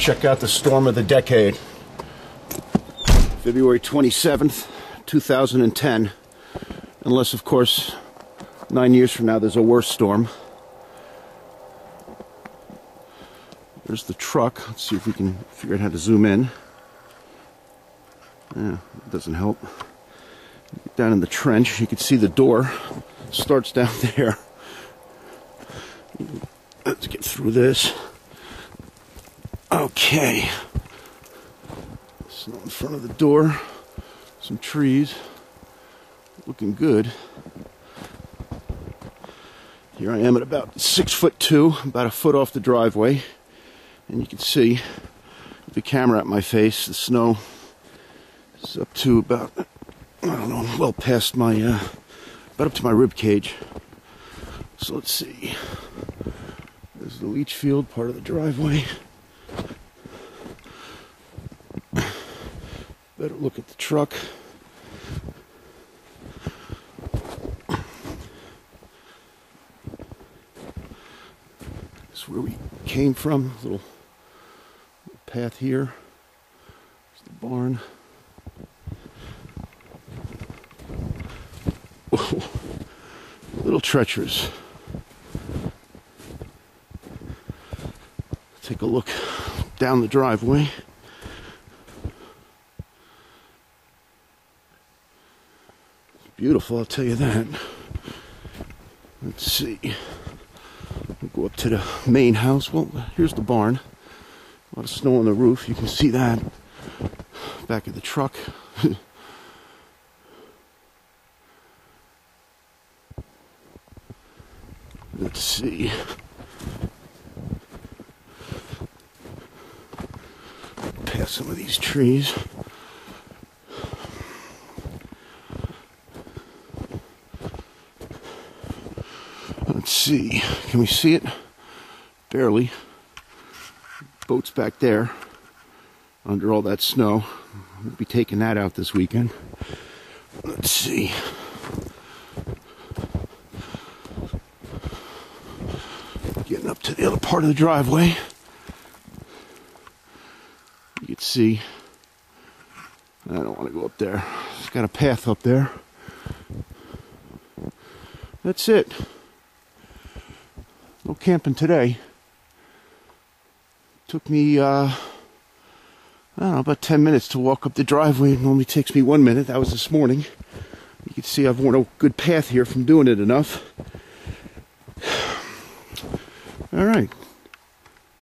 Check out the storm of the decade. February 27th, 2010. Unless, of course, 9 years from now there's a worse storm. There's the truck. Let's see if we can figure out how to zoom in. Yeah, it doesn't help. Down in the trench, you can see the door starts down there. Let's get through this. Okay. Snow in front of the door. Some trees. Looking good. Here I am at about 6'2", about a foot off the driveway. And you can see with the camera at my face, the snow is up to about, I don't know, well past my, about up to my rib cage. So let's see. There's the leach field, part of the driveway. Better look at the truck. This is where we came from. Little path here. There's the barn. Whoa. A little treacherous. Take a look down the driveway. It's beautiful, I'll tell you that. Let's see. We'll go up to the main house. Well, here's the barn. A lot of snow on the roof. You can see that. Back of the truck. Let's see. Past some of these trees. Let's see. Can we see it? Barely. Boat's back there under all that snow. We'll be taking that out this weekend. Let's see. Getting up to the other part of the driveway. You can see. I don't want to go up there. It's got a path up there. That's it. No camping today. Took me, I don't know, about 10 minutes to walk up the driveway. It normally takes me 1 minute. That was this morning. You can see I've worn a good path here from doing it enough. All right.